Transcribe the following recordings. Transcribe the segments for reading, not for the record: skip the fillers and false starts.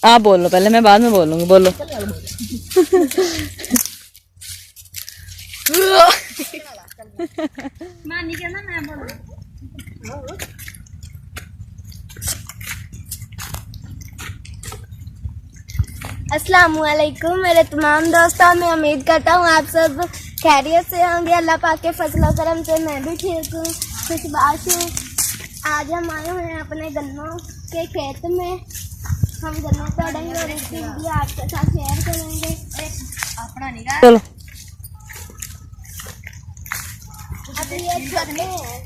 आप बोल लो पहले, मैं बाद में बोलूंगी। बोलो। मानी के ना मैं बोलूं। अस्सलामुअलैकुम मेरे तमाम दोस्तों, मैं उम्मीद करता हूँ आप सब खैरियत से होंगे। अल्लाह पाक के फजल और करम से मैं भी ठीक हूँ, खुशबाश हूँ। आज हम आए हुए हैं अपने गन्नों के खेत में। हम गन्ने तोड़ेंगे और इसकी वीडियो आपके साथ शेयर करेंगे। अपना निगाह चलो। अब ये गन्ने हैं,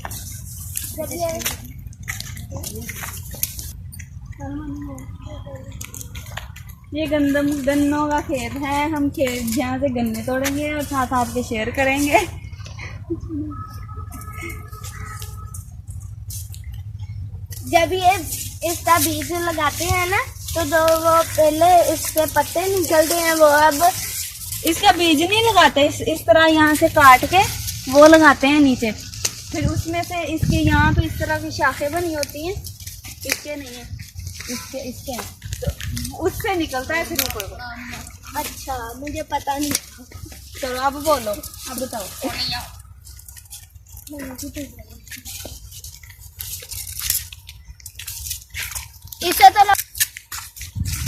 ये गन्नों का खेत है। हम खेत जहाँ से गन्ने तोड़ेंगे और साथ आपके शेयर करेंगे। जब ये इसका बीज लगाते हैं ना, तो जो वो पहले इसके पत्ते निकलते हैं वो अब इसका बीज नहीं लगाते, इस तरह यहाँ से काट के वो लगाते हैं नीचे। फिर उसमें से इसके यहाँ पे इस तरह की शाखें बनी होती हैं। इसके नहीं है, इसके हैं, तो उससे निकलता है फिर ऊपर को। अच्छा, मुझे पता नहीं। चलो अब बोलो, अब बताओ।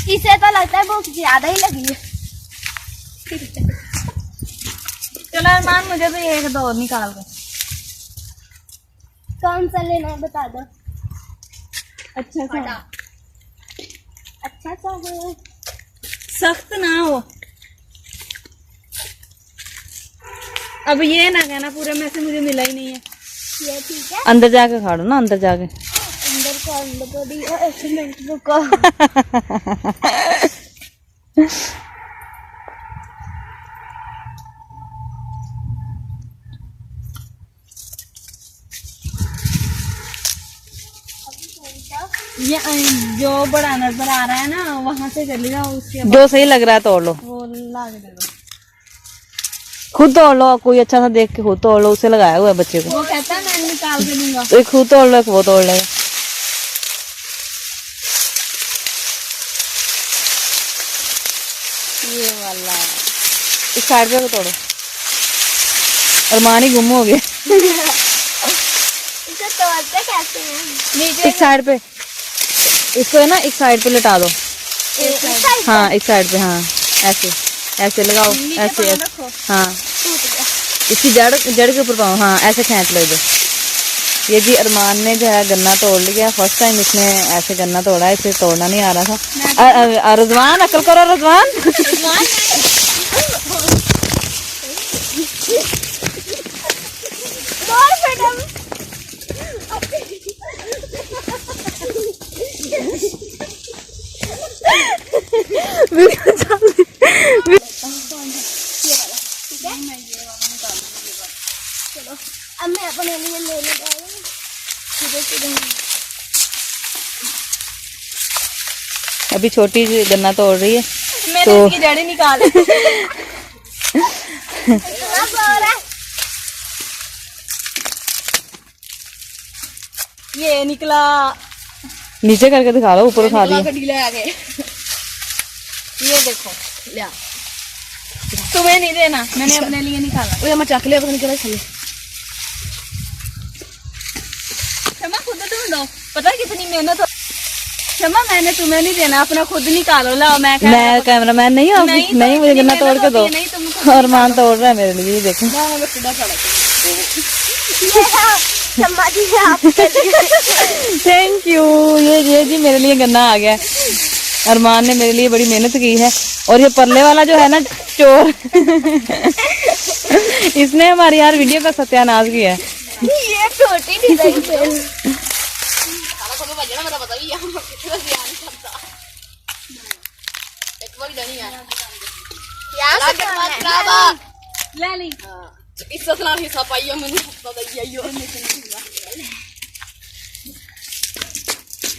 इसे तो लगता है बहुत ज्यादा ही लगी है। चलो अरमान, मुझे भी एक दो निकाल दो। कौन सा लेना है बता दो। अच्छा सा, अच्छा सा है, सख्त ना हो। अब ये ना कहना पूरे में से मुझे मिला ही नहीं है। ये ठीक है। अंदर जाके खा लो ना, अंदर जाके। अंदर तो दी एक मिनट रुको। ये जो बड़ा नजर आ रहा है ना, वहां से चले जाओ, उसके बाद जो सही लग रहा है तोड़ लो, वो ला के दे दो। खुद तोड़ लो। कोई अच्छा सा देख के खुद तोड़ लो, उसे लगाया हुआ है बच्चे को। वो कहता है मैं निकाल के दूंगा। तो एक खुद तोड़ लो, एक वो तोड़ लेगा। ये वाला इस साइड पे तोड़ो। अरमान ही गुम हो गया। इसे तोड़ते कैसे हैं? नीचे एक साइड पे इसको है ना, एक साइड पे लिटा दो। इस साइड हाँ, एक साइड पे। हाँ, ऐसे ऐसे लगाओ, नीचे ऐसे पाँव ऐसे। रखो। हाँ, टूट गया। इसकी जड़ के ऊपर पाओ। हाँ, ऐसे खींच लो इधर। ये जी अरमान ने जो है गन्ना तोड़ लिया। फर्स्ट टाइम इसने ऐसे गन्ना तोड़ा है, इसे तोड़ना नहीं आ रहा था। रजवान, अकल करो रजवान। और मैडम चलो, अब मैं अपने लिए लेने जा रही हूँ। अभी छोटी सी गन्ना तोड़ रही है। मैंने तो इसकी जड़ें निकाल। इतना बोर है। ये निकला, नीचे करके दिखा लो, ऊपर उठा दिया। ढीले आ गए। ये देखो, लिया। तुम्हें नहीं देना, मैंने अपने लिए निकाला। मैं चक लिया, निकला खाली। क्षमा खुद तुम दो, पता है कितनी मेहनत हो। क्षमा मैंने तुम्हें नहीं देना, अपना खुद निकालो। लाओ, मैं कैमरामैन नहीं हूँ। नहीं, मुझे गन्ना तोड़ के दो। अरमान तोड़ रहा है मेरे लिए, देखो। Thank you. ये जी मेरे लिए गन्ना आ गया। अरमान ने मेरे लिए बड़ी मेहनत की है। और ये परले वाला जो है ना, चोर, इसने हमारी यार वीडियो का सत्यानाश किया है। ये छोटी डिजाइन पे ले ली।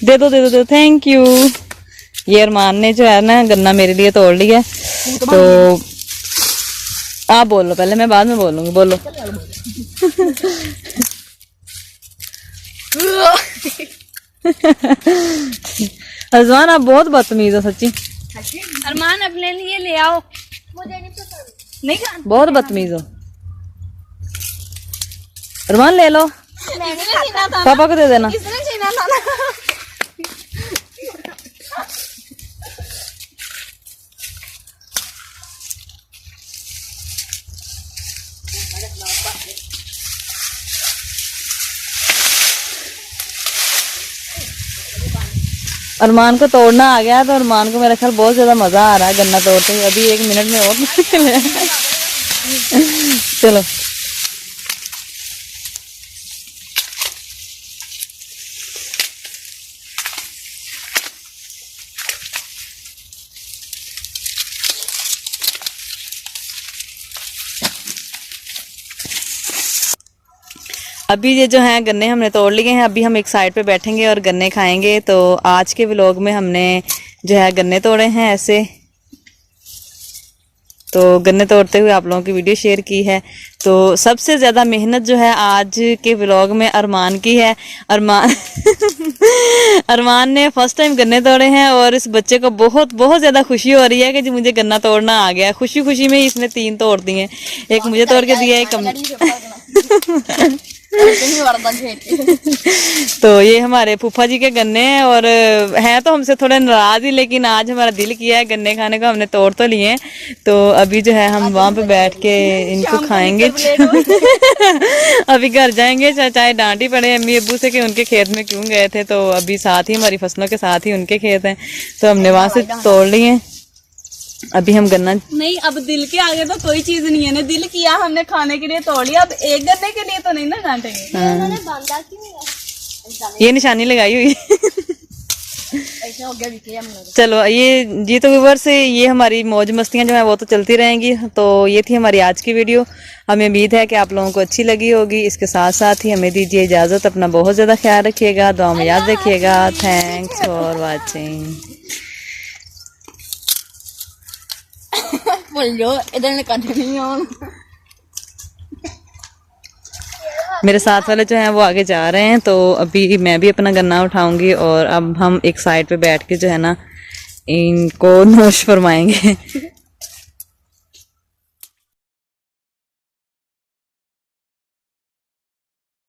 दे दो। Thank you. ये अरमान ने जो है ना गन्ना मेरे लिए तोड़ लिया। तो आप बोल लो पहले, मैं बाद में बोलूंगी। बोलो। रिजवान आप बहुत बदतमीज हो सच्ची, अरमान अपने लिए ले आओ। मुझे नहीं पसंद। नहीं खाना? बहुत बदतमीज हो। अरमान ले लो, मैं नहीं छीना था पापा को दे देना। इसने छीना था ना। अरमान को तोड़ना आ गया तो अरमान को मेरा ख्याल बहुत ज्यादा मजा आ रहा है गन्ना तोड़ते हुए। अभी 1 मिनट में और मुश्किल है। चलो अभी ये जो है गन्ने हमने तोड़ लिए हैं। अभी हम एक साइड पे बैठेंगे और गन्ने खाएंगे। तो आज के व्लॉग में हमने जो है गन्ने तोड़े हैं ऐसे, तो गन्ने तोड़ते हुए आप लोगों की वीडियो शेयर की है। तो सबसे ज़्यादा मेहनत जो है आज के व्लॉग में अरमान की है। अरमान अरमान ने फर्स्ट टाइम गन्ने तोड़े हैं और इस बच्चे को बहुत बहुत ज़्यादा खुशी हो रही है कि जी मुझे गन्ना तोड़ना आ गया। खुशी खुशी में ही इसने 3 तोड़ दिए, एक मुझे तोड़ के दिया, एक तो ये हमारे फूफा जी के गन्ने हैं और हैं तो हमसे थोड़े नाराज ही, लेकिन आज हमारा दिल किया है गन्ने खाने का। हमने तोड़ तो लिए हैं, तो अभी जो है हम वहाँ पे बैठ के इनको खाएंगे। अभी घर जाएंगे, चाहे डांट ही पड़े अम्मी अब्बू से कि उनके खेत में क्यों गए थे। तो अभी साथ ही हमारी फसलों के साथ ही उनके खेत हैं, तो हमने वहाँ से तोड़ लिए। अभी हम गन्ना नहीं, अब दिल के आगे तो कोई चीज नहीं है ना। दिल किया हमने खाने के लिए तोड़ लिया, अब एक गन्ने के लिए तो नहीं ना डांटेंगे। उन्होंने बांधा क्यों है? ये निशानी लगाई हुई। ऐसा हो गया। चलो ये तो व्यूअर्स ये हमारी मौज मस्तियां जो है वो तो चलती रहेंगी। तो ये थी हमारी आज की वीडियो। हमें उम्मीद है कि आप लोगों को अच्छी लगी होगी। इसके साथ साथ ही हमें दीजिए इजाज़त। अपना बहुत ज़्यादा ख्याल रखिएगा, दुआ में याद रखिएगा। Thanks for watching. मेरे साथ वाले जो हैं वो आगे जा रहे हैं, तो अभी मैं भी अपना गन्ना उठाऊंगी और अब हम एक साइड पे बैठ के जो है ना इनको नोश फरमाएंगे।